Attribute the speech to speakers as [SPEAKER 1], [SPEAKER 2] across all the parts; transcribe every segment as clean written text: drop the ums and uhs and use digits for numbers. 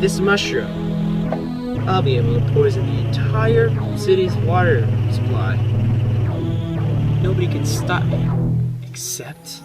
[SPEAKER 1] this mushroom, I'll be able to poison the entire city's water supply. Nobody can stop me, except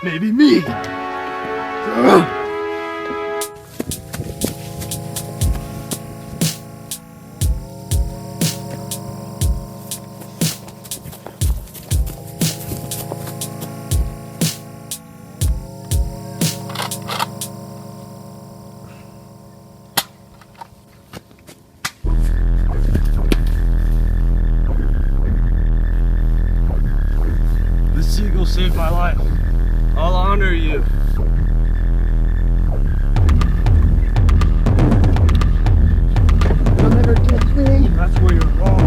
[SPEAKER 2] maybe me. The seagull saved my life. I'll honor you. You'll never catch me. That's where you're wrong.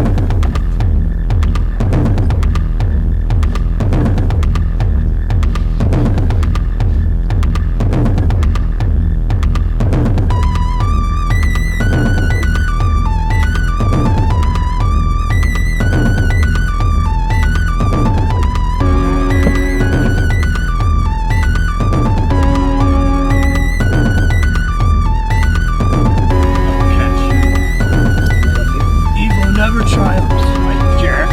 [SPEAKER 2] Never triumphs, right, jerk?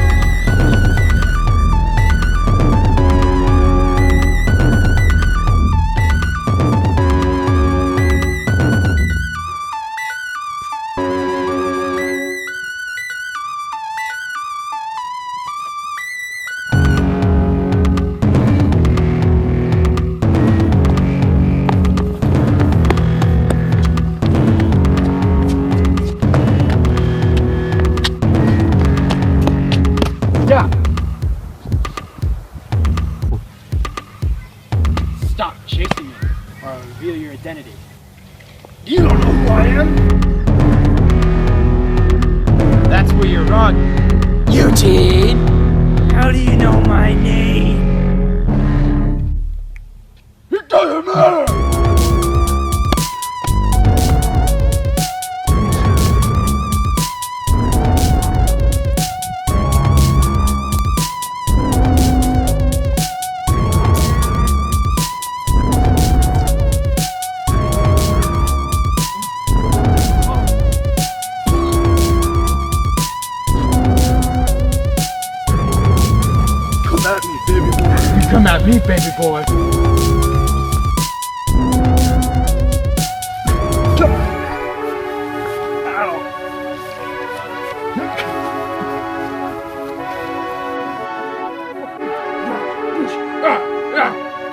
[SPEAKER 1] stop chasing me, or I'll reveal your identity.
[SPEAKER 2] You don't know who I am?
[SPEAKER 1] That's where you're wrong, you teen! How do you know my name?
[SPEAKER 2] It doesn't matter! Come at me, baby boy.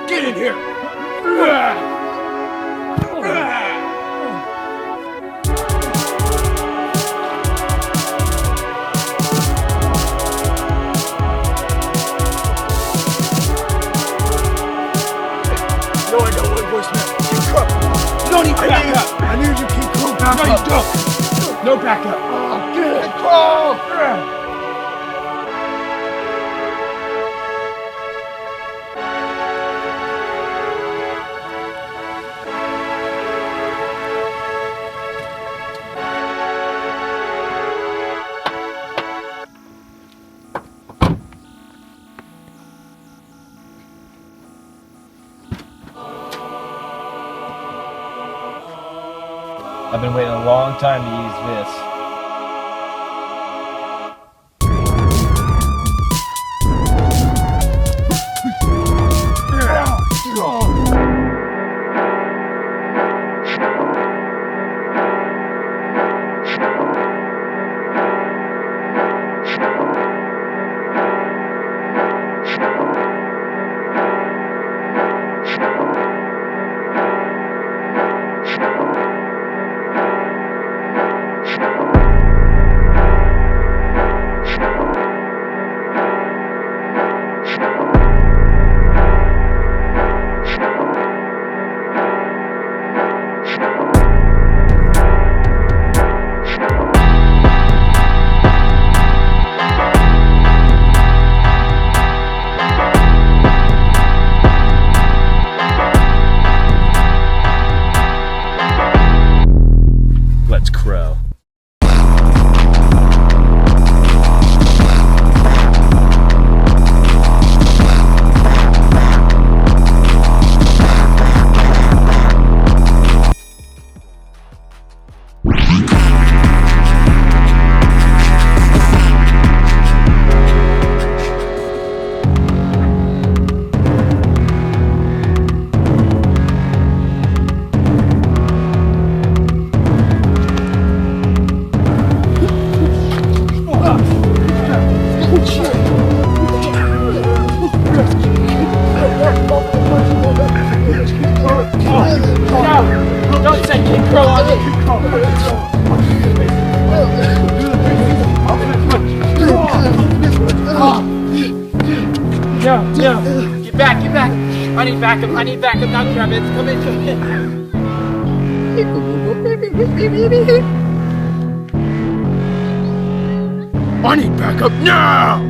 [SPEAKER 2] Get in here. No, I got one voicemail. Keep cool. No need backup. I need you to keep cool. No, you don't. No backup. Oh, good. Call.
[SPEAKER 3] I've been waiting a long time to use this.
[SPEAKER 4] You
[SPEAKER 1] No. Get back. I need backup. Now grab it. Come in.
[SPEAKER 2] I need backup now!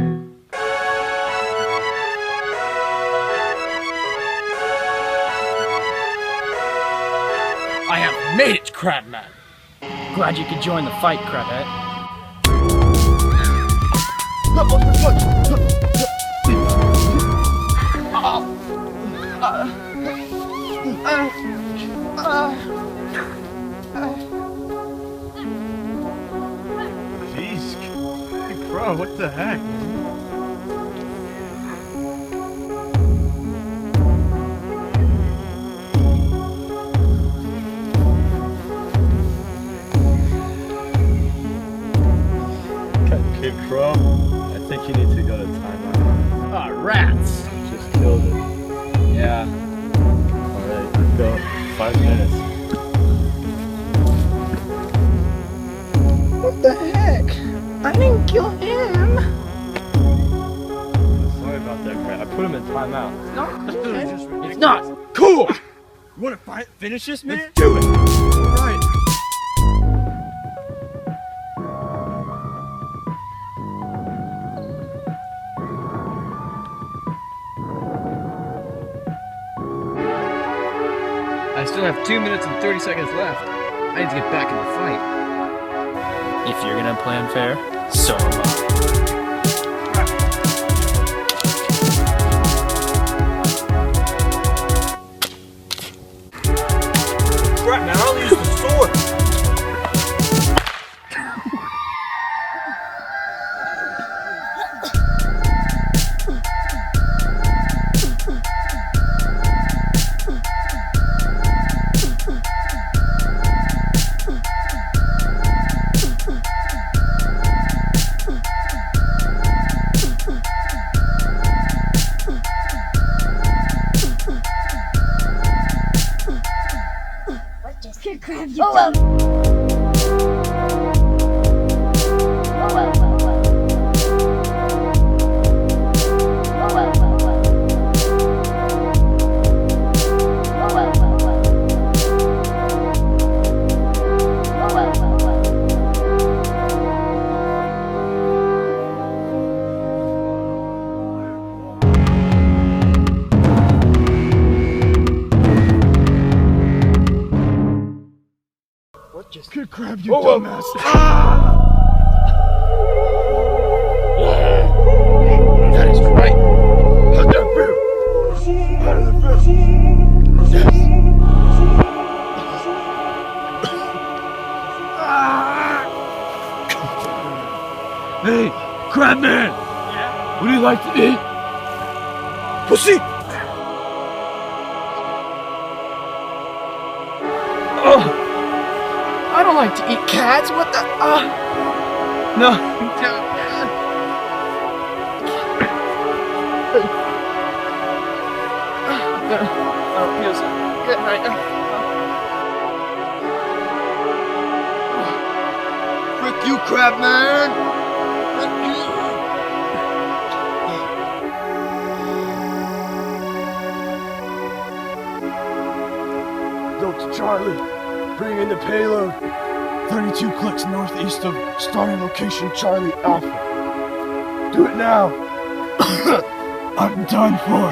[SPEAKER 1] I have made it, Crabman. Glad you could join the fight, Crabhead.
[SPEAKER 2] Jeez, hey, bro, what the heck?
[SPEAKER 3] Kid Crow, I think you need to go to timeout.
[SPEAKER 1] Ah, rats.
[SPEAKER 3] Just killed it. Yeah. Alright, let's go. 5 minutes.
[SPEAKER 4] What the heck? I didn't kill him.
[SPEAKER 3] Sorry about that, crap. I put him in timeout.
[SPEAKER 4] No,
[SPEAKER 1] It's not.
[SPEAKER 2] Cool! You wanna finish this, man? Let's do it! Alright.
[SPEAKER 1] I still have 2 minutes and 30 seconds left. I need to get back in the fight. If you're gonna plan fair, so am I.
[SPEAKER 2] Right now, I'll use the sword! Kid Crab, you dumbass! That is right! Let that bill! Out of the bill! Yes! Hey, Crabman! Yeah? What do you like to eat? Pussy!
[SPEAKER 4] I don't like to eat cats. What the?
[SPEAKER 1] No.
[SPEAKER 4] Good night.
[SPEAKER 2] Frick you, Crabman! Frick you! Go to Charlie. Bring in the payload. 32 clicks northeast of starting location Charlie Alpha. Do it now. I'm done for.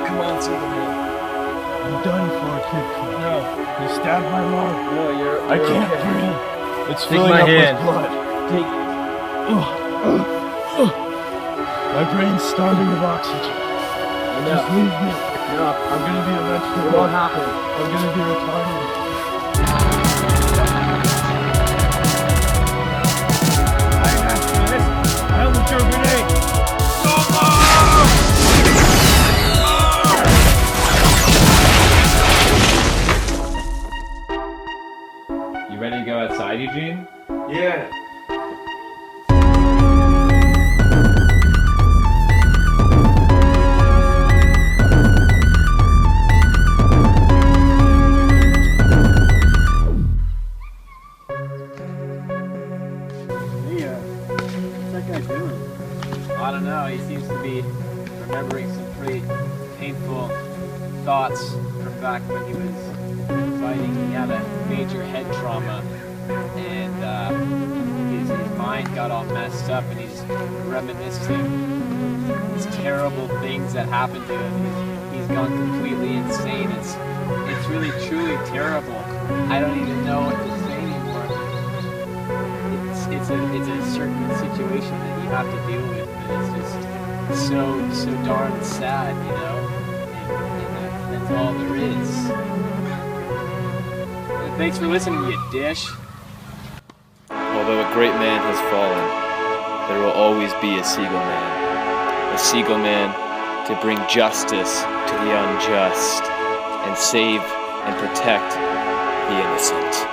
[SPEAKER 1] Come on, Seagull Man.
[SPEAKER 2] I'm done for, Kid Crab.
[SPEAKER 1] No.
[SPEAKER 2] You stabbed my lung.
[SPEAKER 1] No, you're
[SPEAKER 2] I can't
[SPEAKER 1] okay.
[SPEAKER 2] breathe. It's
[SPEAKER 3] Take
[SPEAKER 2] filling
[SPEAKER 3] my
[SPEAKER 2] up
[SPEAKER 3] hand.
[SPEAKER 2] with blood.
[SPEAKER 1] Take.
[SPEAKER 2] My brain's starving of oxygen. Just leave me.
[SPEAKER 1] No.
[SPEAKER 2] I'm gonna be a vegetable.
[SPEAKER 1] It won't happen.
[SPEAKER 2] I'm gonna be retarded. I almost threw a grenade.
[SPEAKER 3] You ready to go outside, Eugene?
[SPEAKER 2] Yeah.
[SPEAKER 3] that guy doing?
[SPEAKER 5] I don't know, he seems to be remembering some pretty painful thoughts from back when he was fighting. He had a major head trauma, and his mind got all messed up, and he's reminiscing these terrible things that happened to him. He's gone completely insane. It's really truly terrible. I don't even know what to say anymore. It's a certain situation that you have to deal with, but it's just so darn sad, you know. And that's all there is. Thanks for listening, you dish.
[SPEAKER 6] Although a great man has fallen, there will always be a Seagull Man. A Seagull Man to bring justice to the unjust and save and protect the innocent.